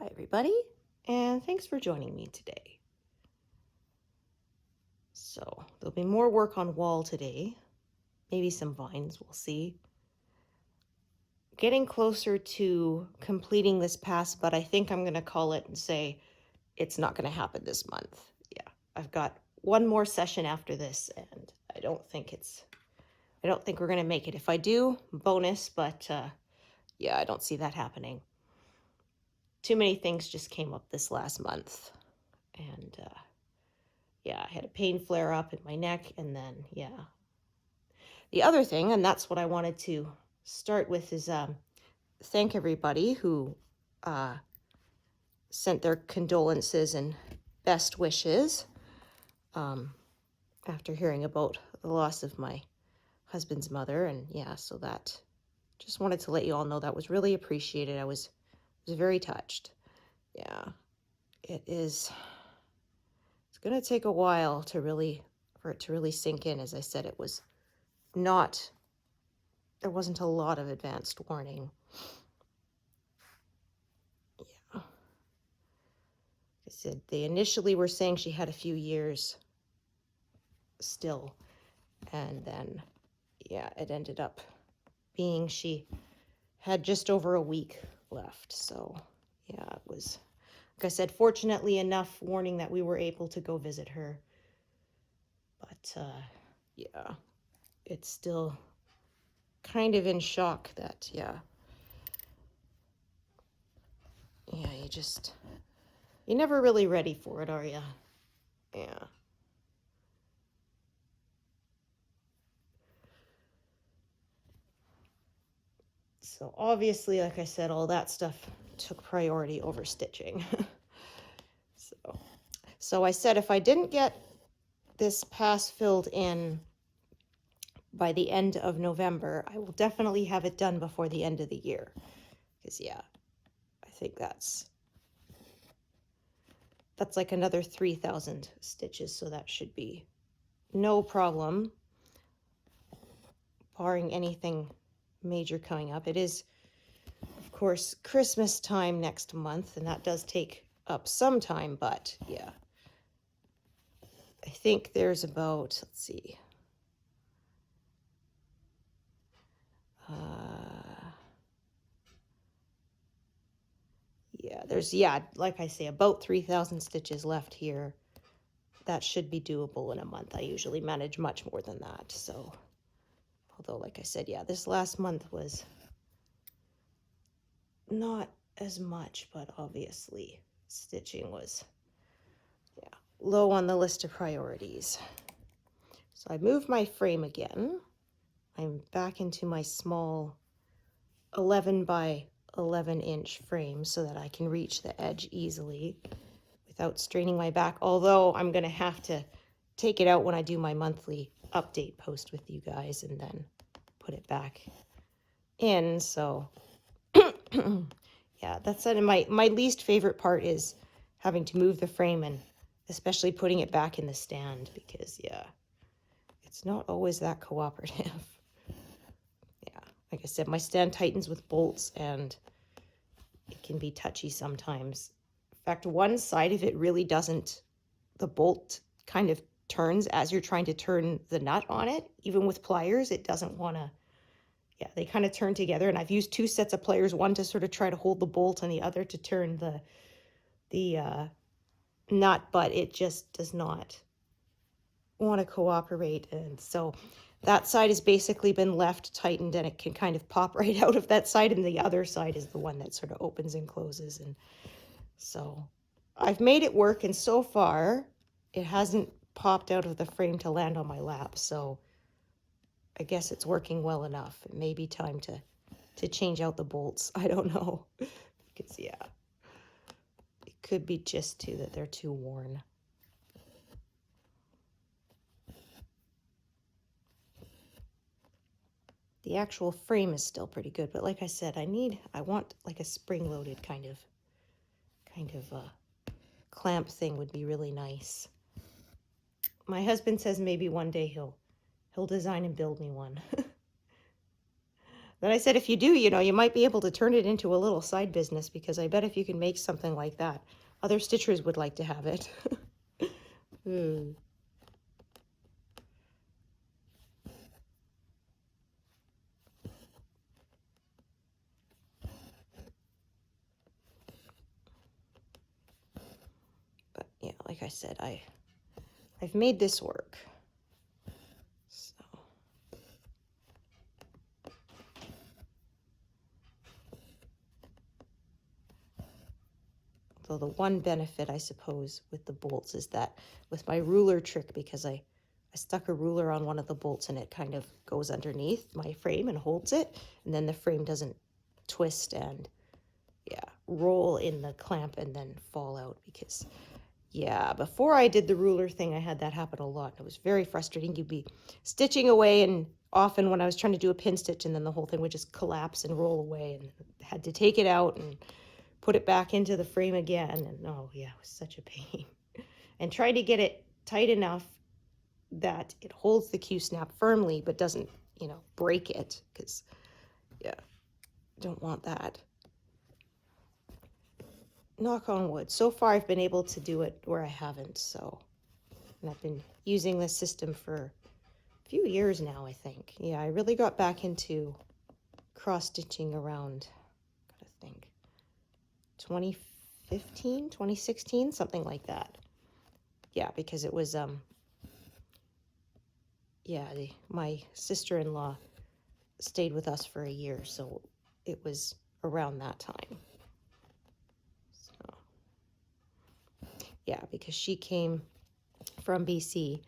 Hi everybody, and thanks for joining me today. So there'll be more work on wall today, maybe some vines, we'll see. Getting closer to completing this pass, but I think I'm going to call it and say it's not going to happen this month. Yeah, I've got one more session after this, and I don't think we're going to make it. If I do, bonus, but yeah, I don't see that happening. Too many things just came up this last month, and yeah, I had a pain flare up in my neck, and then, yeah. The other thing, and that's what I wanted to start with, is thank everybody who sent their condolences and best wishes after hearing about the loss of my husband's mother. And yeah, so that, just wanted to let you all know that was really appreciated. I was very touched. Yeah, it's going to take a while for it to really sink in. As I said, it was there wasn't a lot of advanced warning. Yeah. Like I said, they initially were saying she had a few years still, and then, yeah, it ended up being she had just over a week left. So, yeah, it was, like I said, fortunately enough warning that we were able to go visit her. But, yeah, it's still kind of in shock that, yeah, you're never really ready for it, are you? Yeah. So obviously, like I said, all that stuff took priority over stitching. So I said if I didn't get this pass filled in by the end of November, I will definitely have it done before the end of the year. Because, yeah, I think that's like another 3,000 stitches, so that should be no problem, barring anything major coming up. It is, of course, Christmas time next month, and that does take up some time, but yeah. I think there's about, let's see, yeah, like I say, about 3,000 stitches left here. That should be doable in a month. I usually manage much more than that. So, although, like I said, yeah, this last month was not as much, but obviously stitching was, yeah, low on the list of priorities. So I moved my frame again. I'm back into my small 11 by 11 inch frame so that I can reach the edge easily without straining my back, although I'm going to have to take it out when I do my monthly update post with you guys and then put it back in. So yeah, that's it. My least favorite part is having to move the frame and especially putting it back in the stand, because yeah, it's not always that cooperative. Yeah, like I said, my stand tightens with bolts and it can be touchy sometimes. In fact, one side of it really doesn't, the bolt kind of turns as you're trying to turn the nut on it. Even with pliers, it doesn't want to, yeah, they kind of turn together. And I've used two sets of pliers, one to sort of try to hold the bolt and the other to turn the nut, but it just does not want to cooperate. And so that side has basically been left tightened, and it can kind of pop right out of that side, and the other side is the one that sort of opens and closes. And so I've made it work, and so far it hasn't popped out of the frame to land on my lap, so I guess it's working well enough. It may be time to change out the bolts. I don't know, because yeah, it could be just too that they're too worn. The actual frame is still pretty good, but like I said, I want like a spring-loaded kind of clamp thing would be really nice. My husband says maybe one day he'll design and build me one. Then I said, if you do, you know, you might be able to turn it into a little side business, because I bet if you can make something like that, other stitchers would like to have it. Hmm. But yeah, like I said, I've made this work. So the one benefit, I suppose, with the bolts is that with my ruler trick, because I stuck a ruler on one of the bolts and it kind of goes underneath my frame and holds it, and then the frame doesn't twist and, yeah, roll in the clamp and then fall out. Because, yeah, before I did the ruler thing, I had that happen a lot. It was very frustrating. You'd be stitching away, and often when I was trying to do a pin stitch, and then the whole thing would just collapse and roll away, and had to take it out and put it back into the frame again. And oh yeah, it was such a pain. And try to get it tight enough that it holds the Q-snap firmly but doesn't, you know, break it, because, yeah, don't want that. Knock on wood. So far I've been able to do it where I haven't, so. And I've been using this system for a few years now, I think. Yeah, I really got back into cross-stitching around, gotta think, 2015, 2016, something like that. Yeah, because it was, yeah, my sister-in-law stayed with us for a year, so it was around that time. So, yeah, because she came from BC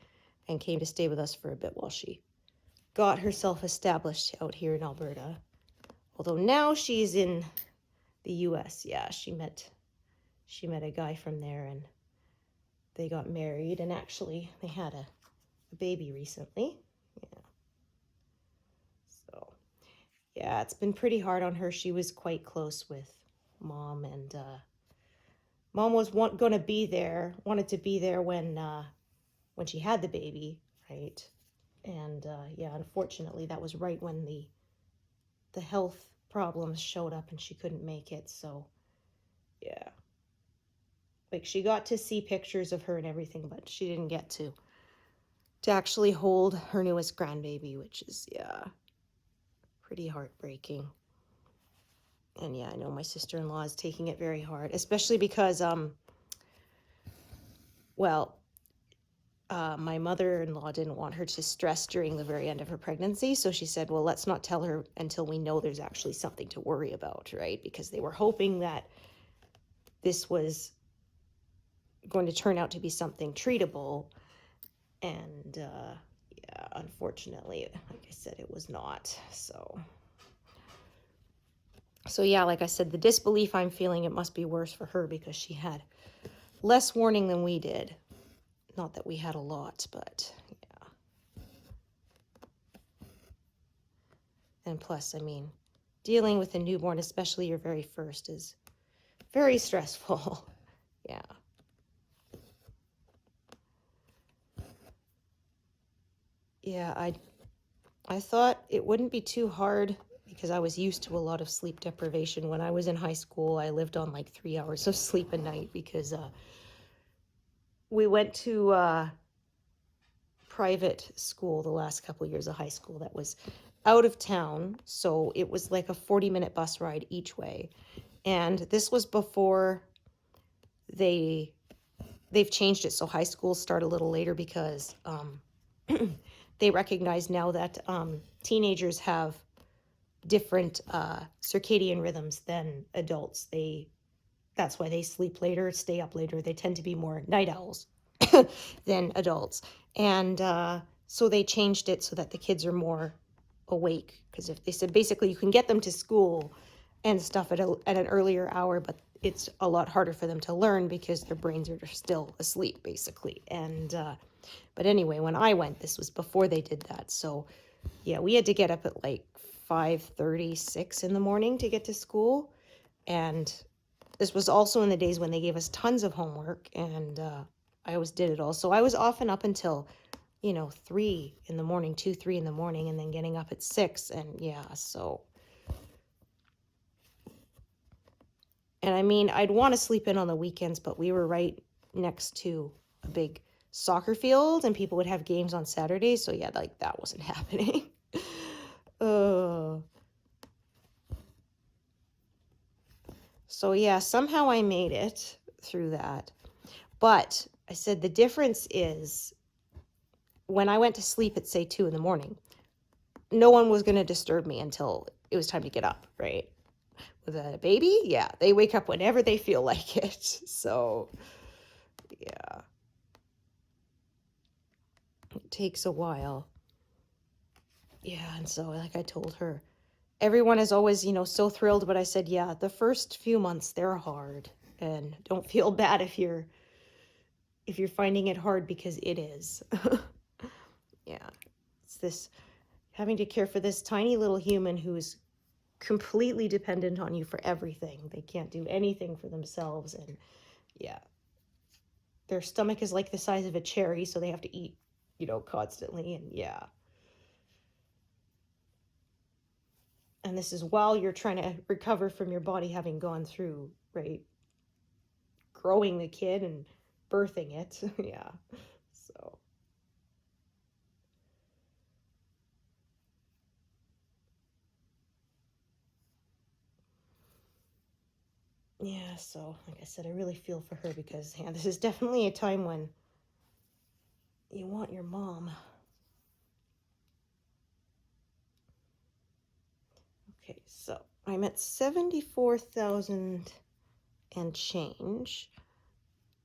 and came to stay with us for a bit while she got herself established out here in Alberta. Although now she's in the US. Yeah, she met a guy from there, and they got married, and actually they had a baby recently. Yeah. So, yeah, it's been pretty hard on her. She was quite close with Mom, and Mom was wanted to be there when she had the baby, right? And yeah, unfortunately, that was right when the health problems showed up, and she couldn't make it. So, yeah, like, she got to see pictures of her and everything, but she didn't get to actually hold her newest grandbaby, which is, yeah, pretty heartbreaking. And yeah, I know my sister-in-law is taking it very hard, especially because well, my mother-in-law didn't want her to stress during the very end of her pregnancy, so she said, well, let's not tell her until we know there's actually something to worry about, right? Because they were hoping that this was going to turn out to be something treatable, and yeah, unfortunately, like I said, it was not. So yeah, like I said, the disbelief I'm feeling, it must be worse for her because she had less warning than we did. Not that we had a lot, but yeah. And plus, I mean, dealing with a newborn, especially your very first, is very stressful. Yeah. Yeah, I thought it wouldn't be too hard because I was used to a lot of sleep deprivation. When I was in high school, I lived on like 3 hours of sleep a night because we went to private school the last couple of years of high school that was out of town, so it was like a 40-minute bus ride each way. And this was before they've changed it, so high schools start a little later because they recognize now that teenagers have different circadian rhythms than adults. That's why they sleep later, stay up later. They tend to be more night owls than adults. And so they changed it so that the kids are more awake. Because if they said basically you can get them to school and stuff at an earlier hour, but it's a lot harder for them to learn because their brains are still asleep, basically. And but anyway, when I went, this was before they did that. So yeah, we had to get up at like 5:36 in the morning to get to school. And this was also in the days when they gave us tons of homework, and I always did it all. So I was often up until, 3 in the morning, 2, 3 in the morning, and then getting up at 6. And yeah, so And I mean, I'd want to sleep in on the weekends, but we were right next to a big soccer field and people would have games on Saturdays. So yeah, like that wasn't happening. So yeah, somehow I made it through that. But I said the difference is when I went to sleep at, say, 2 in the morning, no one was going to disturb me until it was time to get up, right? With a baby, yeah, they wake up whenever they feel like it. So, yeah, it takes a while. Yeah, and so, like I told her, everyone is always, so thrilled, but I said, yeah, the first few months, they're hard. And don't feel bad if you're finding it hard, because it is. Yeah, it's this having to care for this tiny little human who's completely dependent on you for everything. They can't do anything for themselves, and yeah, their stomach is like the size of a cherry, so they have to eat, constantly, and yeah. And this is while you're trying to recover from your body having gone through, right, growing the kid and birthing it. Yeah, so yeah, so like I said, I really feel for her, because yeah, this is definitely a time when you want your mom. Okay, so I'm at 74,000 and change,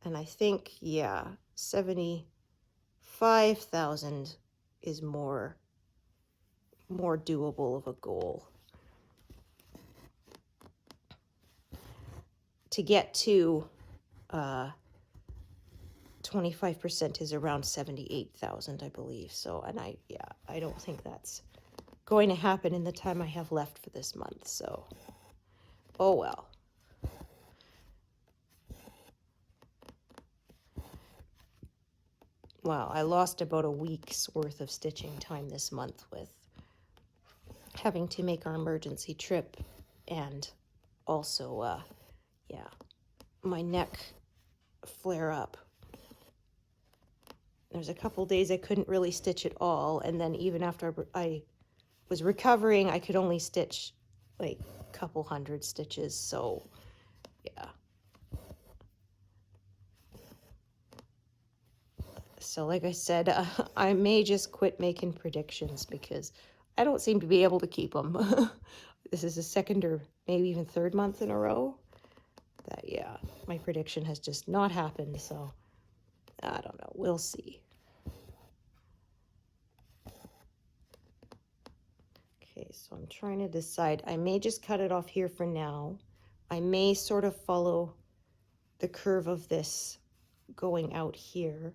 and I think, yeah, 75,000 is more doable of a goal. To get to 25% is around 78,000, I believe. So, and I don't think that's going to happen in the time I have left for this month. So, oh well. Wow, I lost about a week's worth of stitching time this month with having to make our emergency trip, and also, yeah, my neck flare up. There's a couple days I couldn't really stitch at all, and then even after I was recovering, I could only stitch like a couple hundred stitches, so yeah. So like I said, I may just quit making predictions, because I don't seem to be able to keep them. This is the second or maybe even third month in a row that, yeah, my prediction has just not happened, so I don't know. We'll see. Okay, so I'm trying to decide. I may just cut it off here for now. I may sort of follow the curve of this going out here.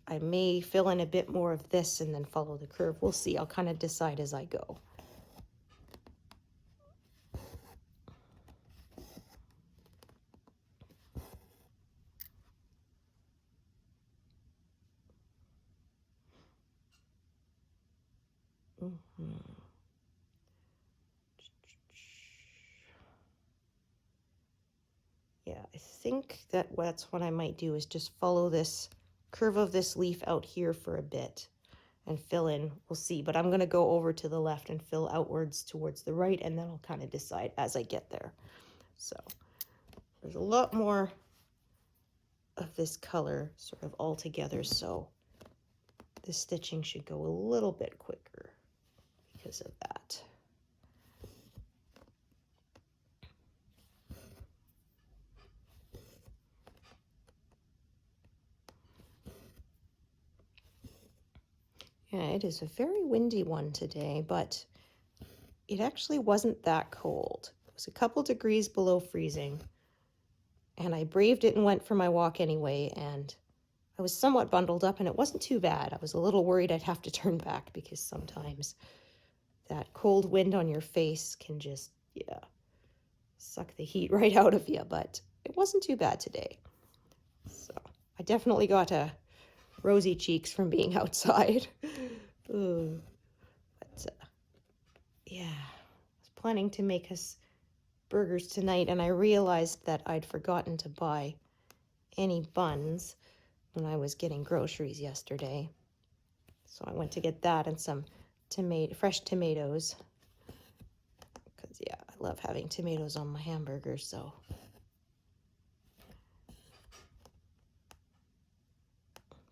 I may fill in a bit more of this and then follow the curve. We'll see. I'll kind of decide as I go. Yeah, I think that's what I might do, is just follow this curve of this leaf out here for a bit and fill in. We'll see, but I'm going to go over to the left and fill outwards towards the right, and then I'll kind of decide as I get there. So there's a lot more of this color sort of all together, so the stitching should go a little bit quicker because of that. Yeah, it is a very windy one today, but it actually wasn't that cold. It was a couple degrees below freezing, and I braved it and went for my walk anyway, and I was somewhat bundled up, and it wasn't too bad. I was a little worried I'd have to turn back, because sometimes that cold wind on your face can just, yeah, suck the heat right out of you, but it wasn't too bad today. So I definitely got rosy cheeks from being outside. But yeah, I was planning to make us burgers tonight, and I realized that I'd forgotten to buy any buns when I was getting groceries yesterday. So I went to get that and some fresh tomatoes. Because, yeah, I love having tomatoes on my hamburgers, so.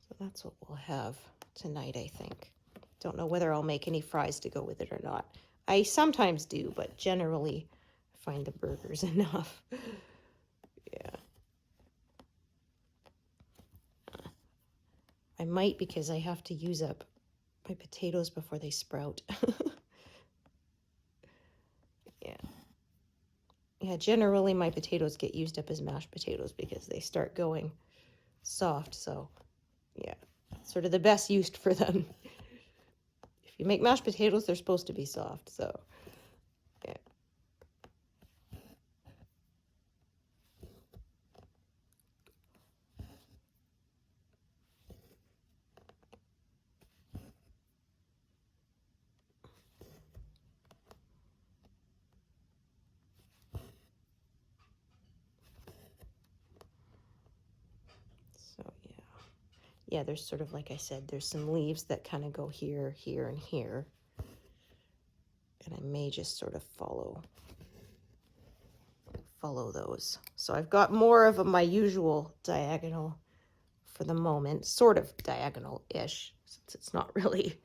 So that's what we'll have tonight, I think. Don't know whether I'll make any fries to go with it or not. I sometimes do, but generally I find the burgers enough. Yeah. I might, because I have to use up my potatoes before they sprout. Yeah. Yeah, generally my potatoes get used up as mashed potatoes because they start going soft, so yeah, sort of the best use for them. If you make mashed potatoes, they're supposed to be soft, so yeah. So yeah. Yeah, there's sort of, like I said, there's some leaves that kind of go here, here, and here. And I may just sort of follow those. So I've got more of my usual diagonal for the moment, sort of diagonal-ish, since it's not really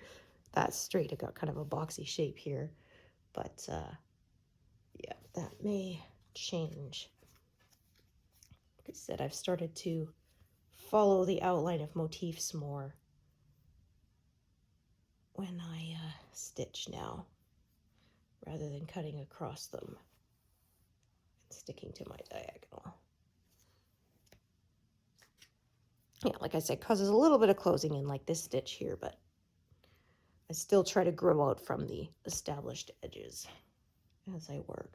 that straight. I got kind of a boxy shape here, but yeah, that may change. Like I said, I've started to follow the outline of motifs more when I stitch now, rather than cutting across them and sticking to my diagonal. Yeah, like I said, causes a little bit of closing in like this stitch here, but I still try to grow out from the established edges as I work.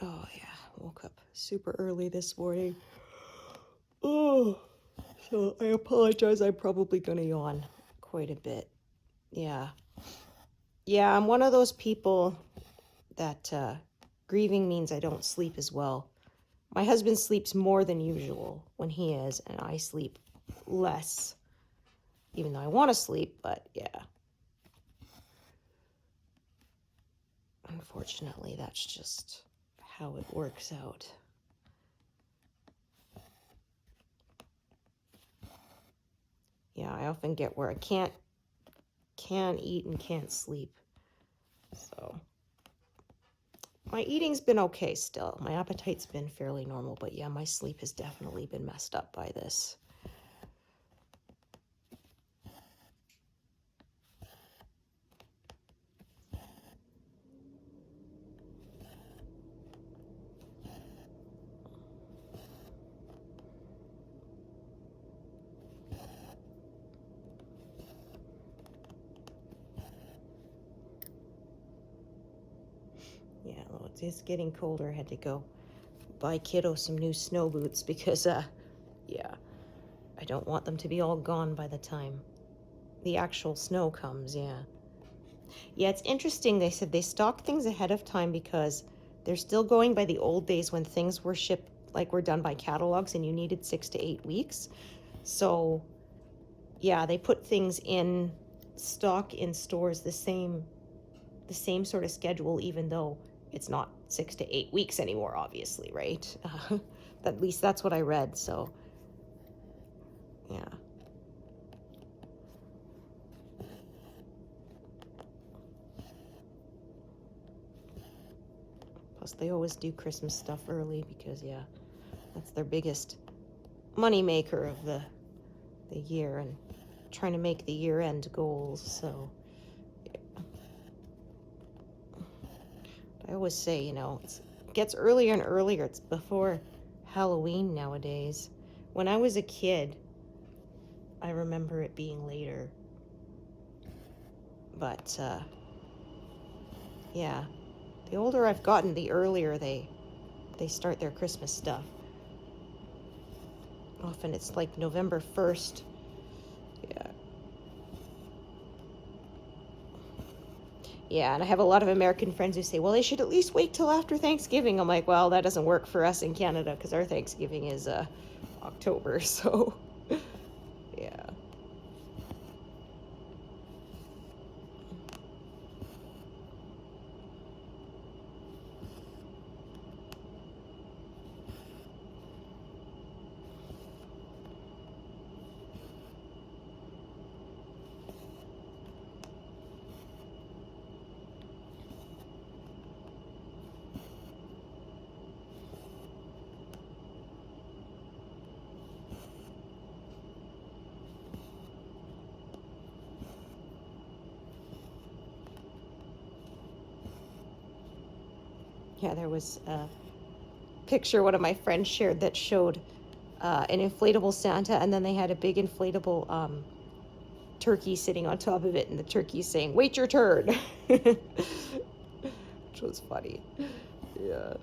Oh yeah, woke up super early this morning. Oh, so I apologize. I'm probably gonna yawn quite a bit. Yeah. Yeah, I'm one of those people that grieving means I don't sleep as well. My husband sleeps more than usual when he is, and I sleep less, even though I want to sleep, but yeah. Unfortunately, that's just how it works out. Yeah, I often get where I can't eat and can't sleep. So my eating's been okay still. My appetite's been fairly normal, but yeah, my sleep has definitely been messed up by this. Yeah, well, it's getting colder. I had to go buy kiddo some new snow boots because, yeah, I don't want them to be all gone by the time the actual snow comes, yeah. Yeah, it's interesting. They said they stock things ahead of time because they're still going by the old days when things were shipped, like were done by catalogs, and you needed 6 to 8 weeks. So, yeah, they put things in stock in stores the same sort of schedule, even though it's not 6 to 8 weeks anymore, obviously, right? At least that's what I read, so yeah. Plus they always do Christmas stuff early because, yeah, that's their biggest money maker of the year, and trying to make the year-end goals, so yeah. I always say, you know, it gets earlier and earlier. It's before Halloween nowadays. When I was a kid, I remember it being later. But, yeah, the older I've gotten, the earlier they start their Christmas stuff. Often it's like November 1st. Yeah. Yeah, and I have a lot of American friends who say, well, they should at least wait till after Thanksgiving. I'm like, well, that doesn't work for us in Canada because our Thanksgiving is October, so yeah. Yeah, there was a picture one of my friends shared that showed an inflatable Santa, and then they had a big inflatable turkey sitting on top of it, and the turkey saying, wait your turn. Which was funny. Yeah.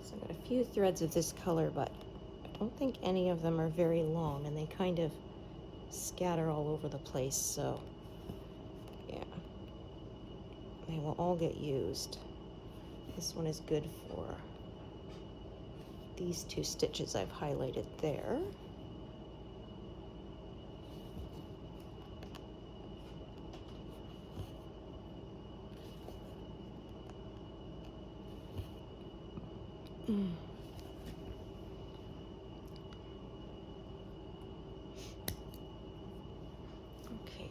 So I've got a few threads of this color, but I don't think any of them are very long, and they kind of scatter all over the place, so yeah. They will all get used. This one is good for these two stitches I've highlighted there. Okay,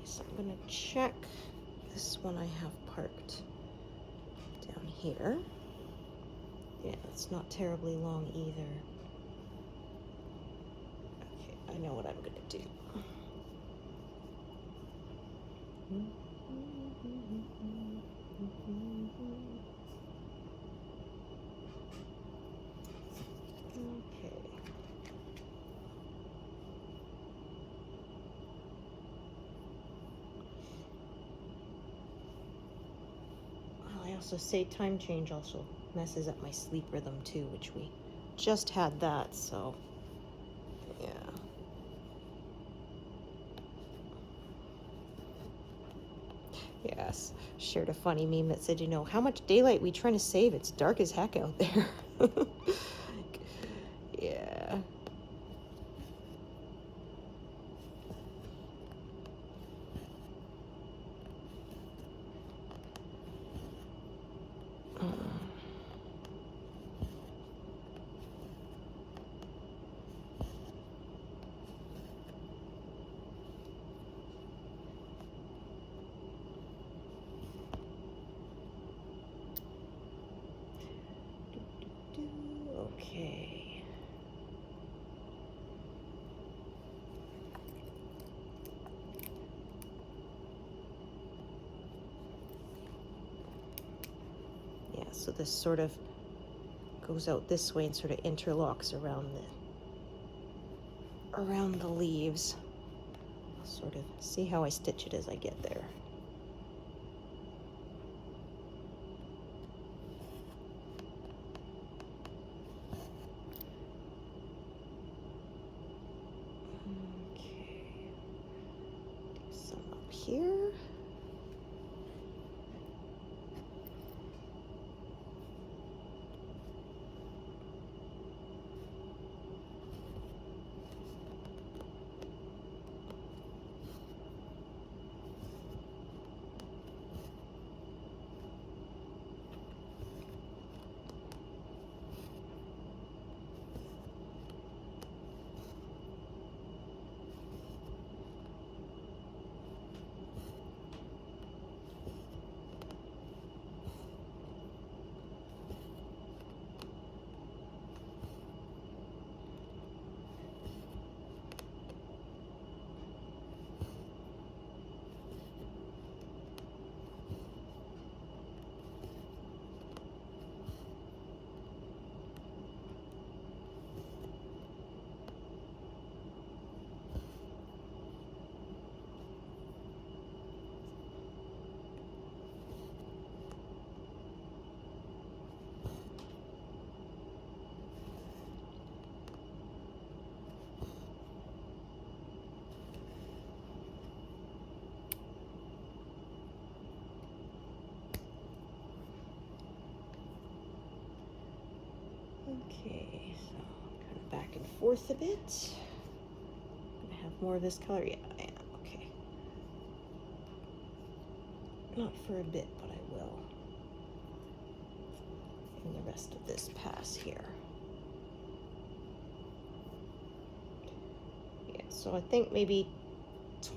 so I'm going to check this one I have parked down here. Yeah, it's not terribly long either. Okay, I know what I'm going to do. Okay. I also say time change also messes up my sleep rhythm too, which we just had that, so yeah. Yes, shared a funny meme that said, you know, how much daylight we trying to save? It's dark as heck out there. Yeah. Okay. Yeah, so this sort of goes out this way and sort of interlocks around the leaves. I'll sort of see how I stitch it as I get there. Okay. Do some up here. Okay, so kind of back and forth a bit. I have more of this color. Yeah, I am. Okay. Not for a bit, but I will. In the rest of this pass here. Yeah, so I think maybe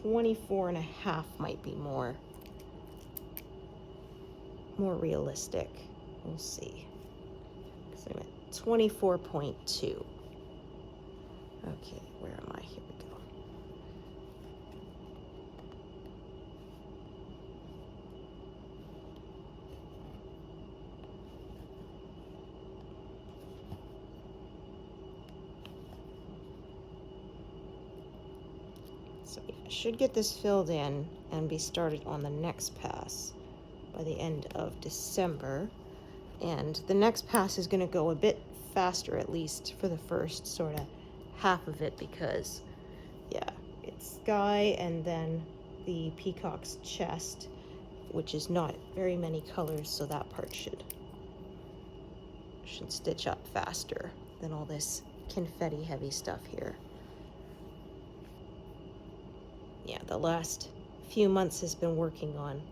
24 and a half might be more realistic. We'll see. So I'm at 24.2. Okay, where am I? Here we go. So yeah, I should get this filled in and be started on the next pass by the end of December. And the next pass is going to go a bit faster, at least for the first sort of half of it, because yeah, it's sky and then the peacock's chest, which is not very many colors, so that part should stitch up faster than all this confetti heavy stuff here. Yeah, the last few months has been working on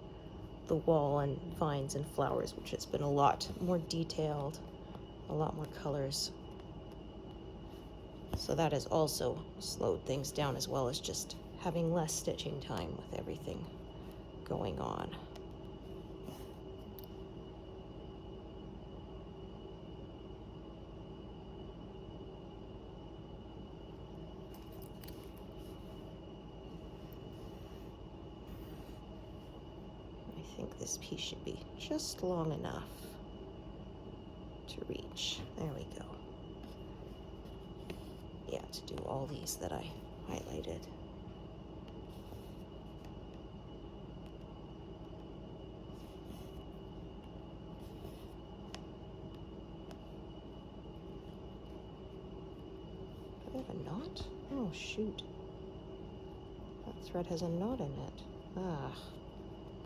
the wall and vines and flowers, which has been a lot more detailed, a lot more colors. So that has also slowed things down, as well as just having less stitching time with everything going on. I think this piece should be just long enough to reach. There we go. Yeah, to do all these that I highlighted. Do I have a knot? Oh, shoot. That thread has a knot in it. Ah,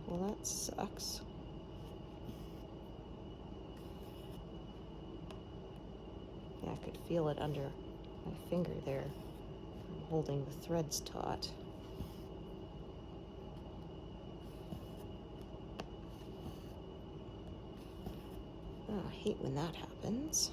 well, that sucks. Yeah, I could feel it under my finger there. I'm holding the threads taut. Oh, I hate when that happens.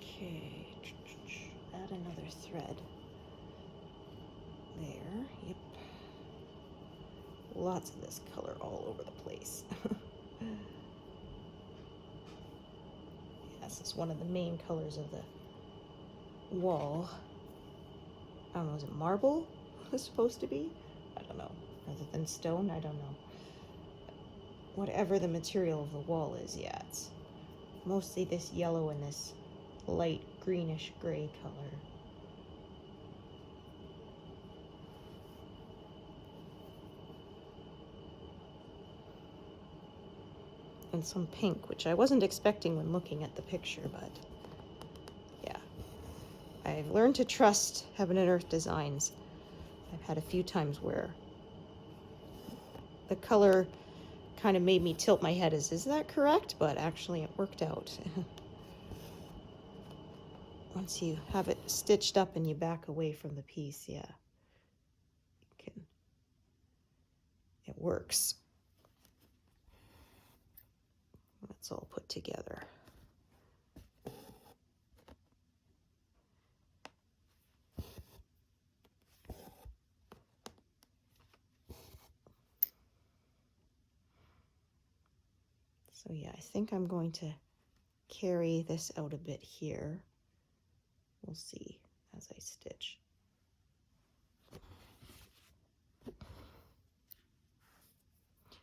Okay, add another thread. There, yep. Lots of this color all over the place. This is one of the main colors of the wall. I don't know, is it marble it's supposed to be? I don't know. Rather than stone, I don't know. Whatever the material of the wall is, yeah, it's mostly this yellow and this light greenish gray color. And some pink, which I wasn't expecting when looking at the picture, but yeah. I've learned to trust Heaven and Earth Designs. I've had a few times where the color kind of made me tilt my head as, is that correct? But actually it worked out. Once you have it stitched up and you back away from the piece, yeah, it works. It's all put together. So yeah, I think I'm going to carry this out a bit here. We'll see as I stitch.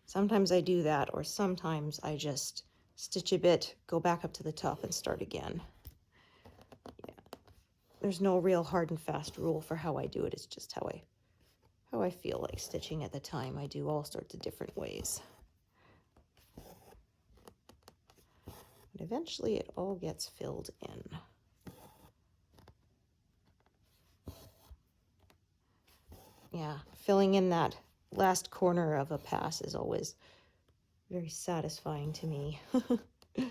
Sometimes I do that, or sometimes I just stitch a bit, go back up to the top and start again. Yeah. There's no real hard and fast rule for how I do it. It's just how I feel like stitching at the time. I do all sorts of different ways. But eventually it all gets filled in. Yeah, filling in that last corner of a pass is always very satisfying to me. Yeah,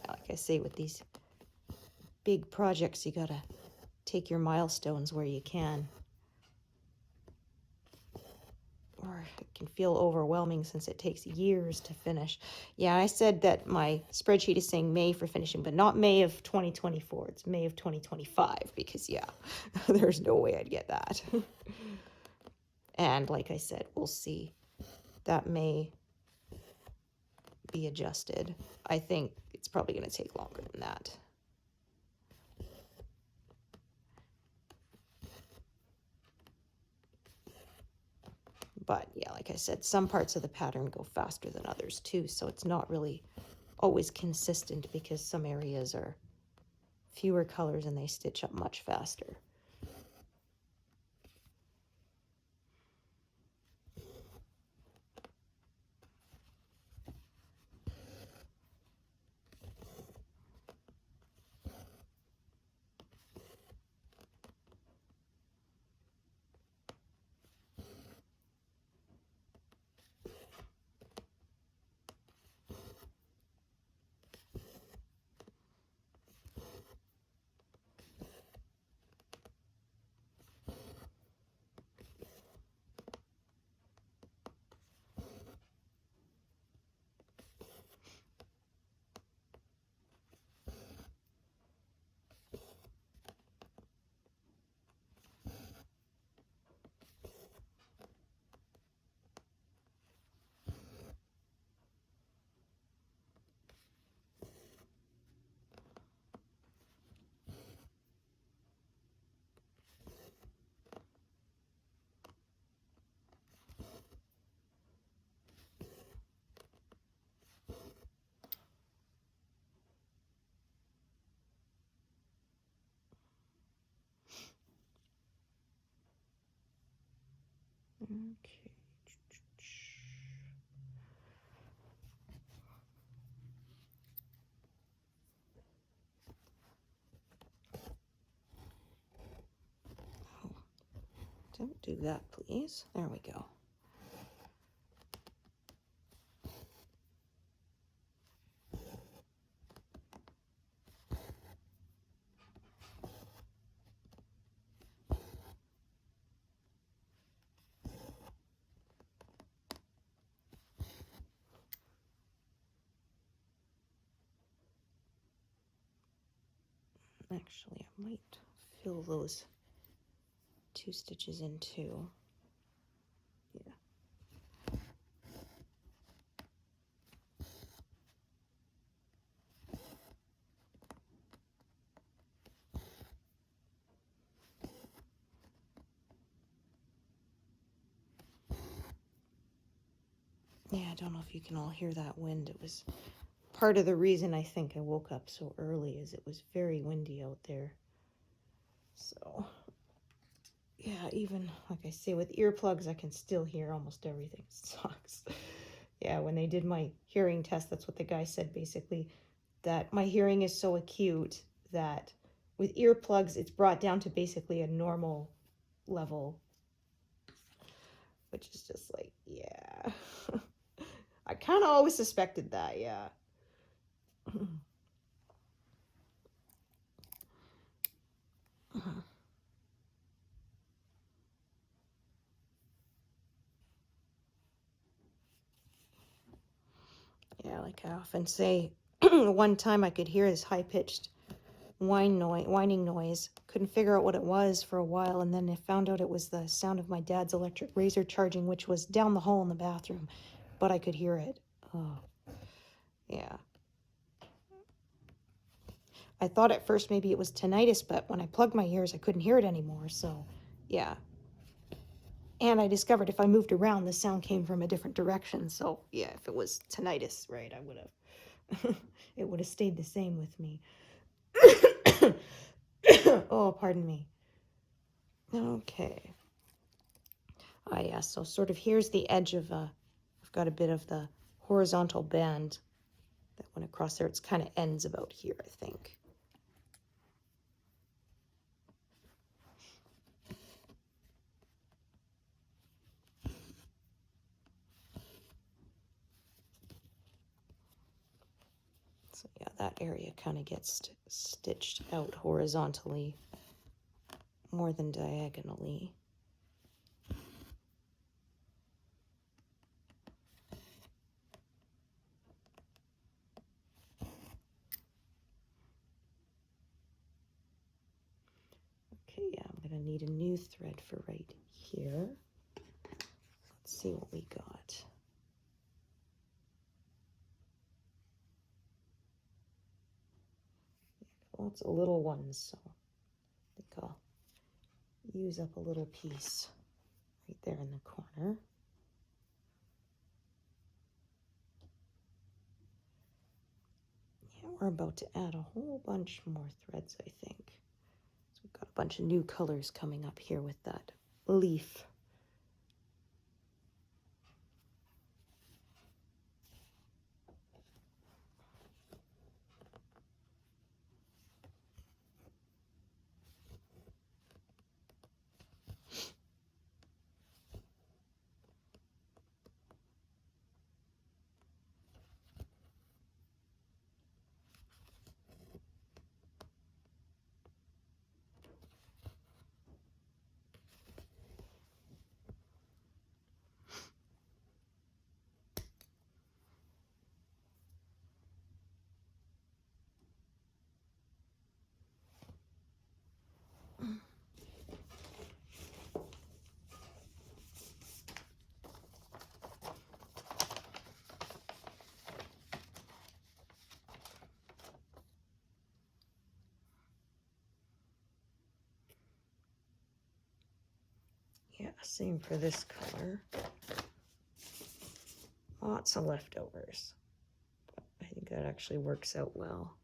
like I say, with these big projects, you gotta take your milestones where you can. Or it can feel overwhelming since it takes years to finish. Yeah, I said that my spreadsheet is saying May for finishing, but not May of 2024. It's May of 2025 because, yeah, there's no way I'd get that. And like I said, we'll see. That may be adjusted. I think it's probably going to take longer than that. But yeah, like I said, some parts of the pattern go faster than others too, so it's not really always consistent because some areas are fewer colors and they stitch up much faster. Okay. Oh, don't do that, please. There we go. Actually, I might fill those 2 stitches in too. Yeah. Yeah, I don't know if you can all hear that wind. It was part of the reason I think I woke up so early, is it was very windy out there. So, yeah, even like I say, with earplugs, I can still hear almost everything. It sucks. Yeah, when they did my hearing test, that's what the guy said basically, that my hearing is so acute that with earplugs, it's brought down to basically a normal level, which is just like, yeah. I kind of always suspected that, yeah. Yeah, like I often say, one time I could hear this high-pitched whining noise. Couldn't figure out what it was for a while, and then I found out it was the sound of my dad's electric razor charging, which was down the hall in the bathroom, but I could hear it. Oh, yeah. I thought at first maybe it was tinnitus, but when I plugged my ears, I couldn't hear it anymore, so yeah. And I discovered if I moved around, the sound came from a different direction, so yeah, if it was tinnitus, right, I would have, it would have stayed the same with me. Oh, pardon me. Okay. Ah, yeah, so sort of here's the edge of, I've got a bit of the horizontal band that went across there. It's kind of ends about here, I think. So yeah, that area kind of gets stitched out horizontally more than diagonally. Okay, yeah, I'm going to need a new thread for right here. Let's see what we got. Lots of little ones, so I think I'll use up a little piece right there in the corner. Yeah, we're about to add a whole bunch more threads, I think. So we've got a bunch of new colors coming up here with that leaf. Yeah, same for this color. Lots of leftovers. I think that actually works out well.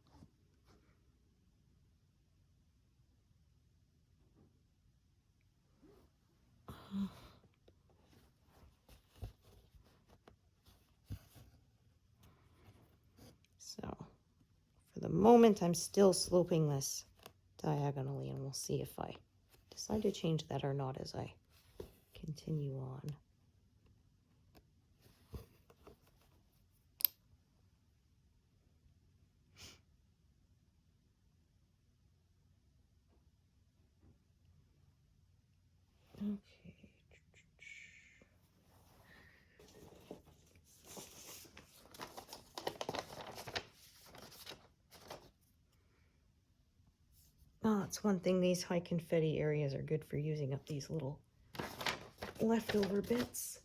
So for the moment, I'm still sloping this diagonally, and we'll see if I decide to change that or not as I continue on. Okay. Oh, that's one thing, these high confetti areas are good for using up these little leftover bits.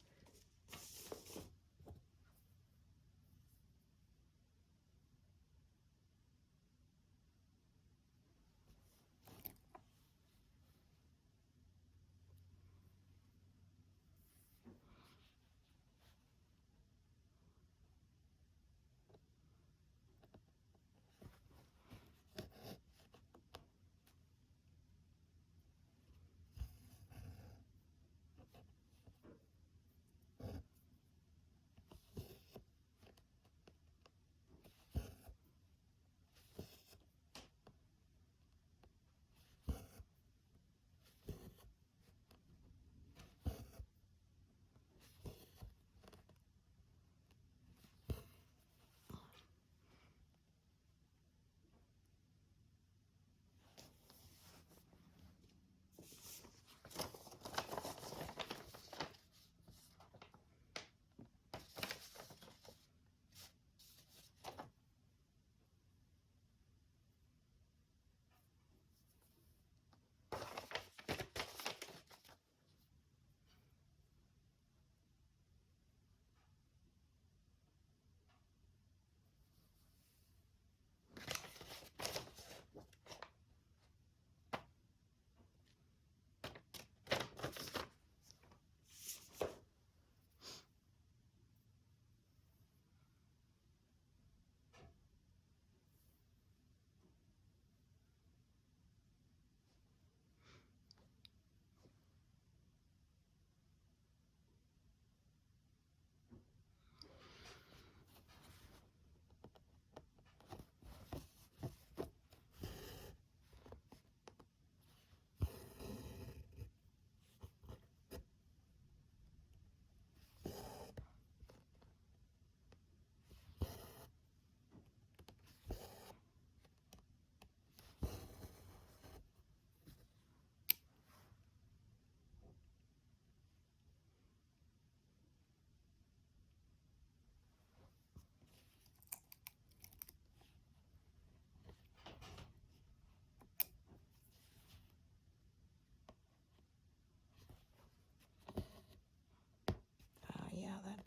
Yeah, that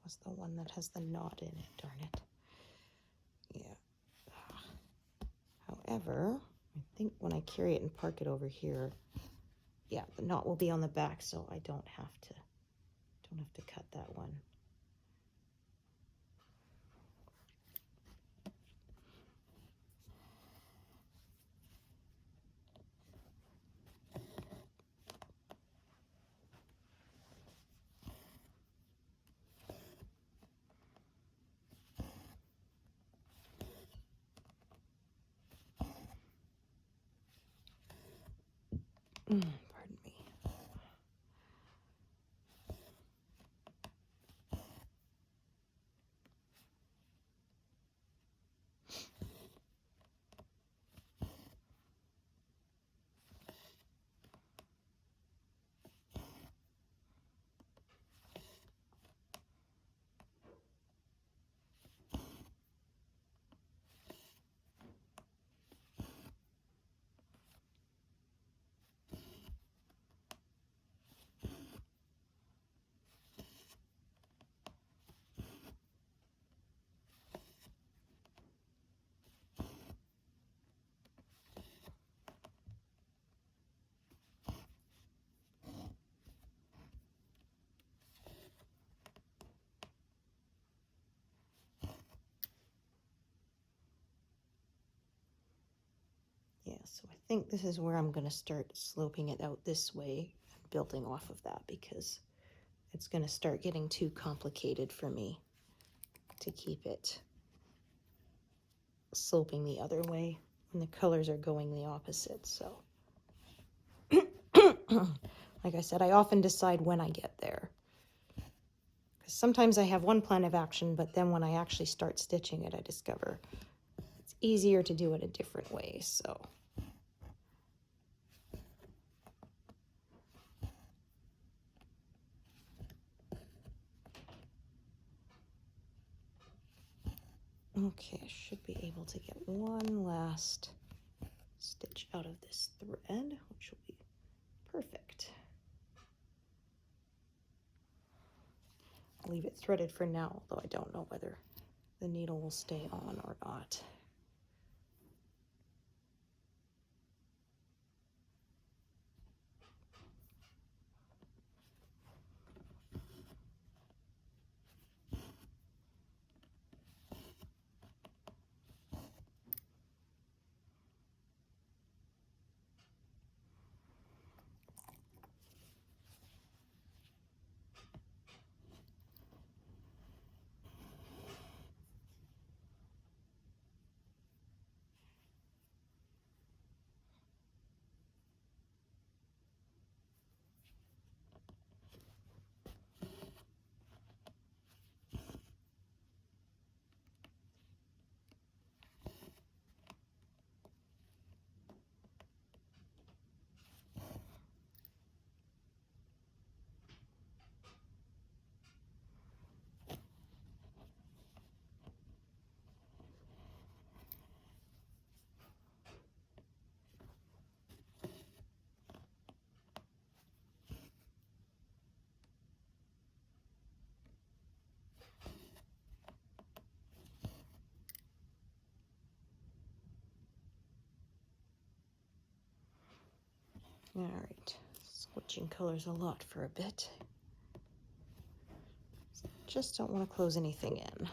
was the one that has the knot in it, darn it. Yeah. However, I think when I carry it and park it over here, yeah, the knot will be on the back, so I don't have to cut that one. Pardon me. Yeah, so I think this is where I'm going to start sloping it out this way and building off of that, because it's going to start getting too complicated for me to keep it sloping the other way when the colors are going the opposite. So like I said, I often decide when I get there, because sometimes I have one plan of action, but then when I actually start stitching it, I discover it's easier to do it a different way. So okay, I should be able to get one last stitch out of this thread, which will be perfect. I'll leave it threaded for now, although I don't know whether the needle will stay on or not. All right, switching colors a lot for a bit. Just don't want to close anything in.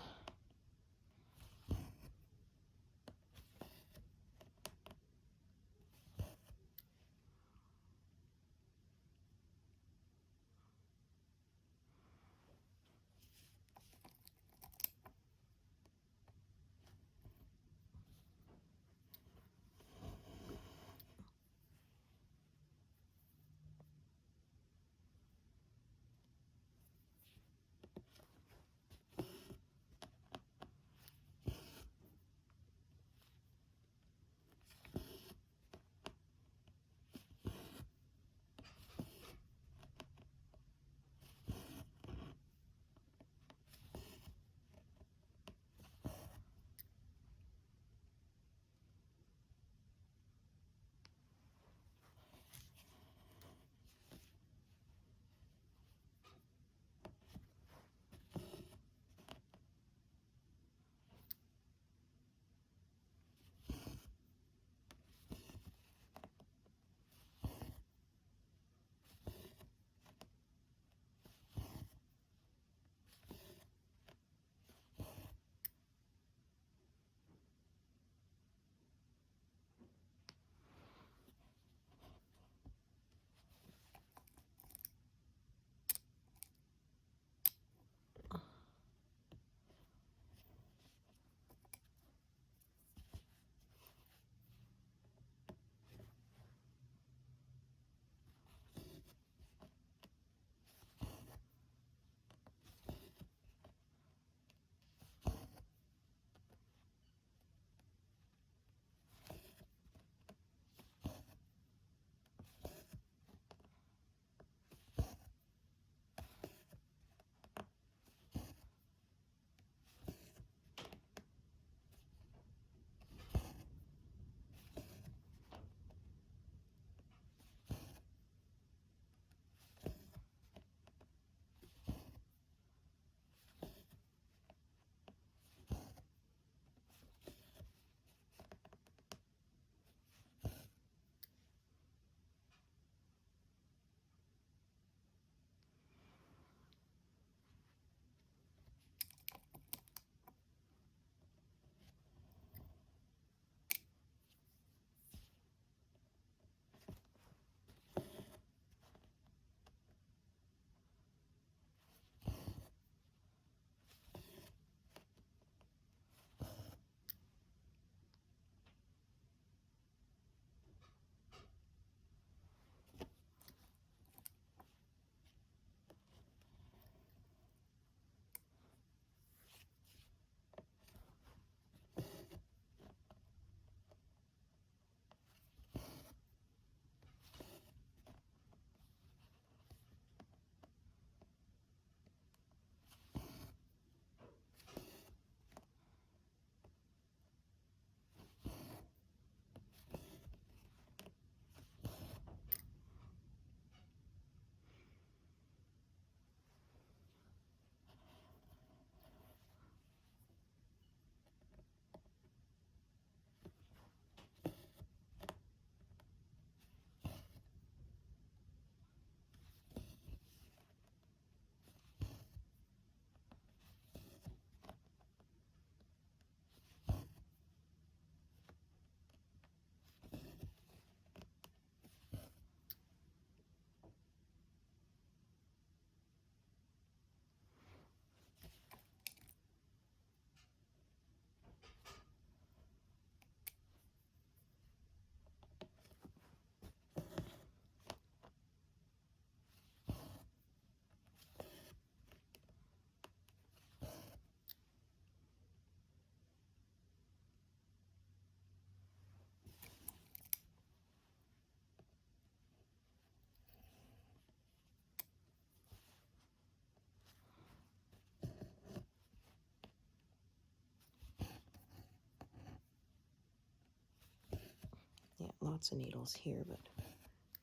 lots of needles here, but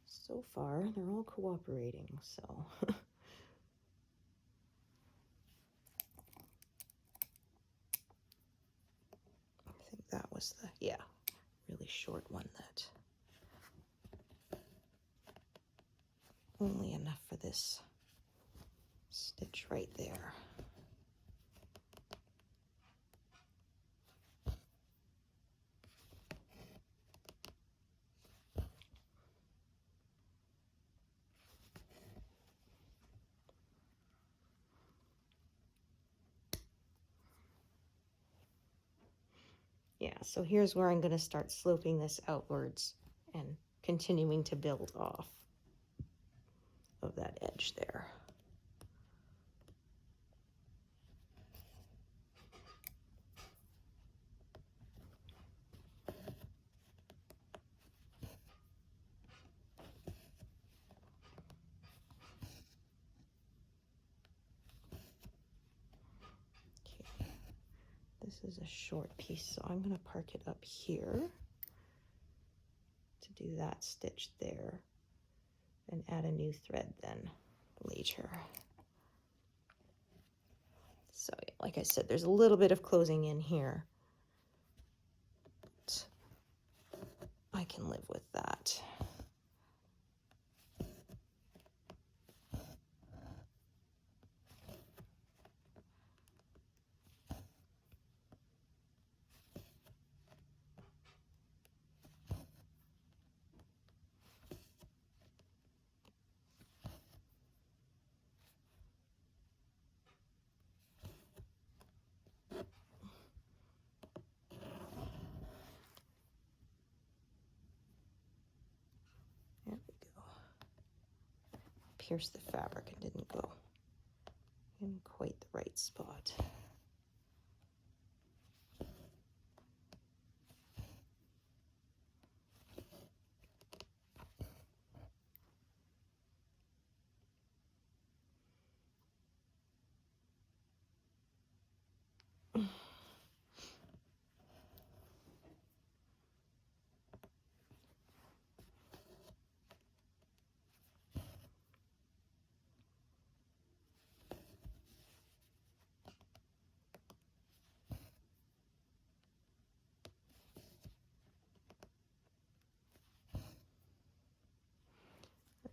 so far they're all cooperating, so. I think that was the, yeah, really short one that only enough for this stitch right there. Yeah, so here's where I'm going to start sloping this outwards and continuing to build off of that edge there. Okay, this is a short piece, so I'm going to park it up here to do that stitch there and add a new thread then later. So yeah, like I said, there's a little bit of closing in here, but I can live with that. There we go. Pierced the fabric and didn't go in quite the right spot.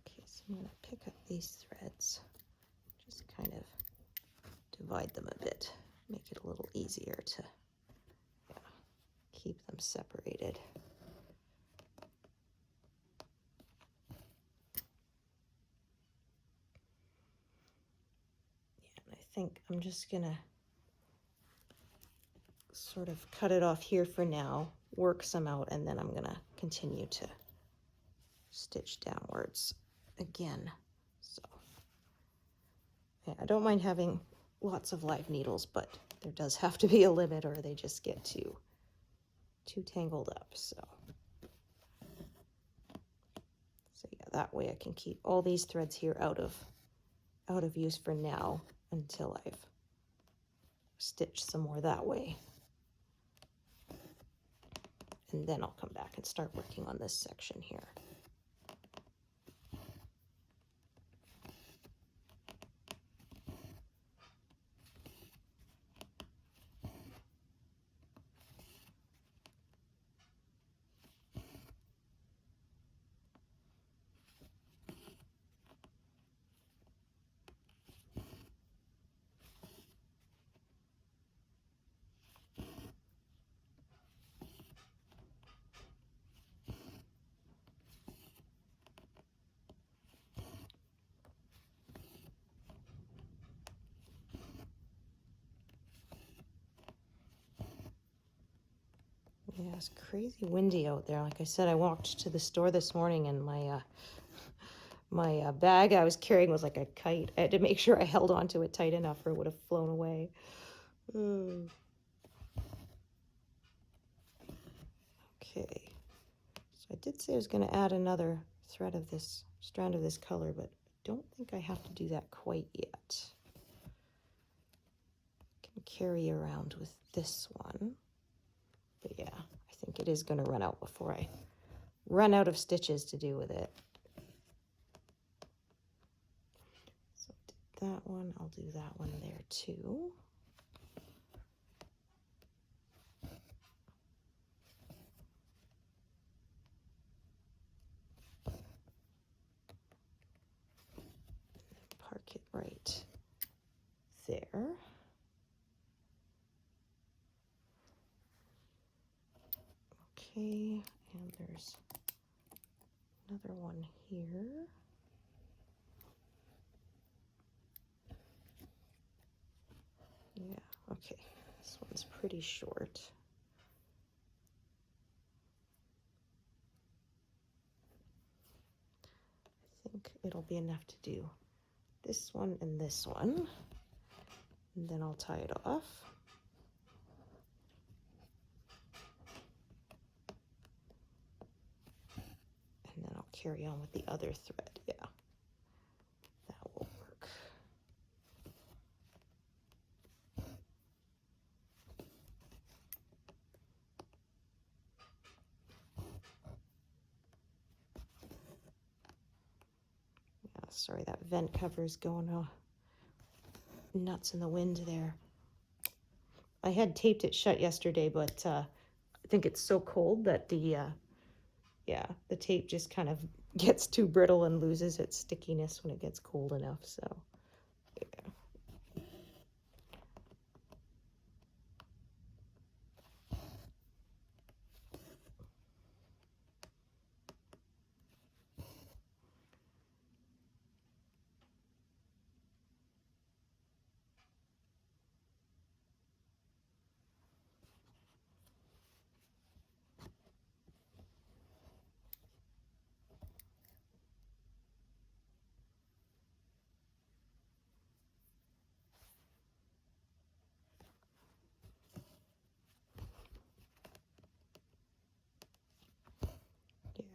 Okay, so I'm going to pick up these threads, just kind of divide them a bit, make it a little easier to keep them separated. Yeah, and I think I'm just going to sort of cut it off here for now, work some out, and then I'm going to continue to stitch downwards again. So yeah, I don't mind having lots of live needles, but there does have to be a limit or they just get too tangled up. So yeah, that way I can keep all these threads here out of use for now until I've stitched some more that way. And then I'll come back and start working on this section here. Yeah, it's crazy windy out there. Like I said, I walked to the store this morning and my bag I was carrying was like a kite. I had to make sure I held onto it tight enough or it would have flown away. Okay, so I did say I was going to add another thread of this strand of this color, but I don't think I have to do that quite yet. I can carry around with this one. But yeah, I think it is going to run out before I run out of stitches to do with it. So I did that one, I'll do that one there too. Park it right there. Okay, and there's another one here. Yeah, okay, this one's pretty short. I think it'll be enough to do this one and this one, and then I'll tie it off. And then I'll carry on with the other thread, yeah. That will work. Yeah, sorry, that vent cover is going nuts in the wind there. I had taped it shut yesterday, but I think it's so cold that the tape just kind of gets too brittle and loses its stickiness when it gets cold enough, so yeah.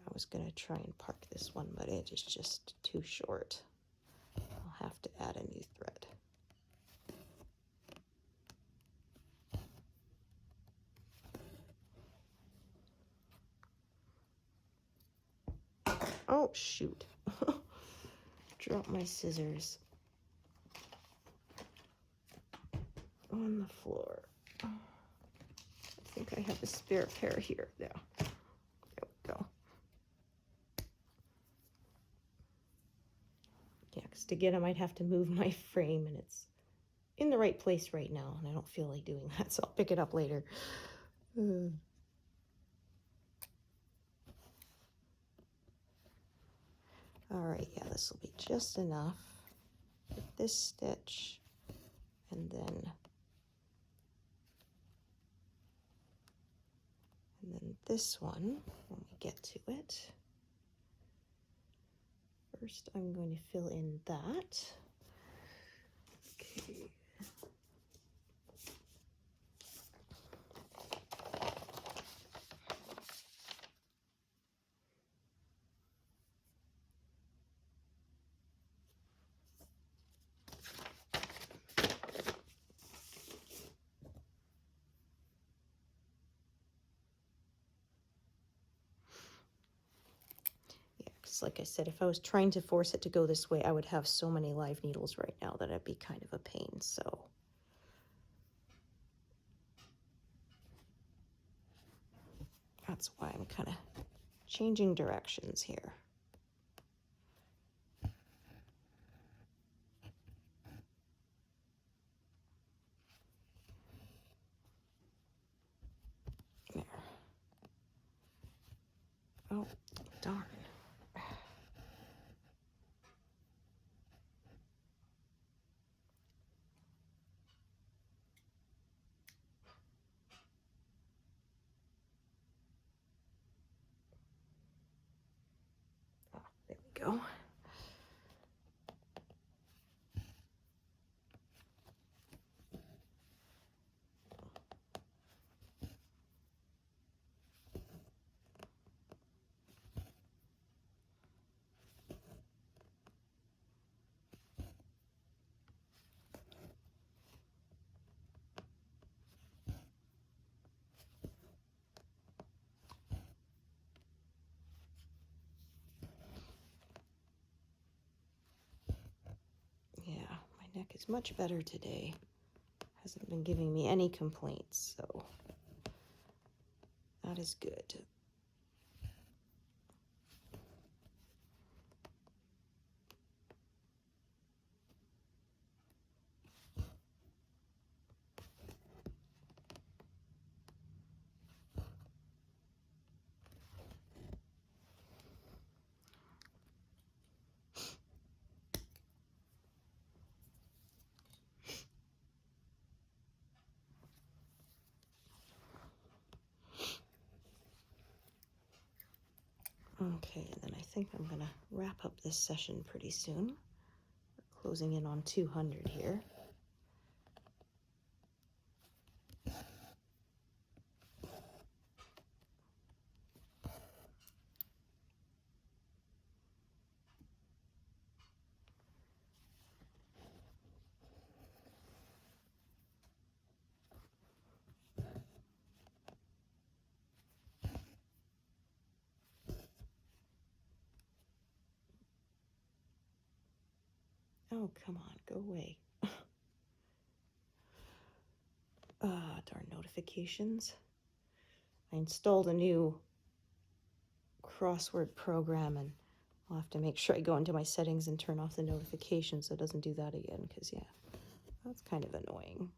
I was gonna try and park this one, but it is just too short. I'll have to add a new thread. Oh, shoot. Drop my scissors on the floor. I think I have a spare pair here. There we go. Yeah, because to get them, I'd have to move my frame, and it's in the right place right now, and I don't feel like doing that, so I'll pick it up later. All right, yeah, this will be just enough with this stitch, and then this one when we get to it. First, I'm going to fill in that. Okay. Like I said, if I was trying to force it to go this way, I would have so many live needles right now that it'd be kind of a pain, so. That's why I'm kind of changing directions here. There. Oh, darn. neck is much better today. Hasn't been giving me any complaints, so that is good. Okay, and then I think I'm gonna wrap up this session pretty soon. We're closing in on 200 here. Oh, come on, go away. Darn notifications. I installed a new crossword program, and I'll have to make sure I go into my settings and turn off the notifications so it doesn't do that again, because, yeah, that's kind of annoying.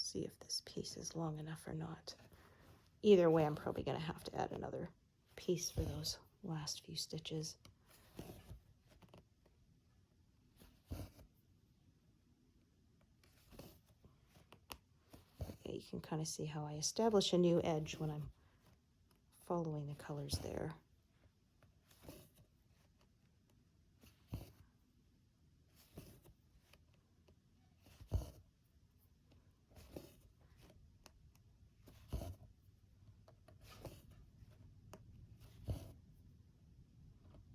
See if this piece is long enough or not. Either way, I'm probably going to have to add another piece for those last few stitches. Yeah, you can kind of see how I establish a new edge when I'm following the colors there.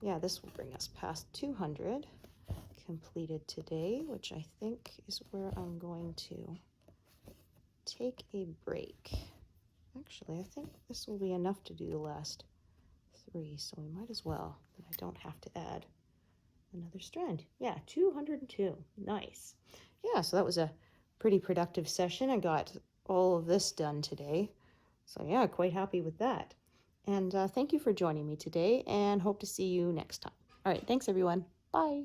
Yeah, this will bring us past 200 completed today, which I think is where I'm going to take a break. Actually, I think this will be enough to do the last 3, so we might as well. Then I don't have to add another strand. Yeah, 202. Nice. Yeah, so that was a pretty productive session. I got all of this done today. So yeah, quite happy with that. And thank you for joining me today, and hope to see you next time. All right, thanks everyone. Bye.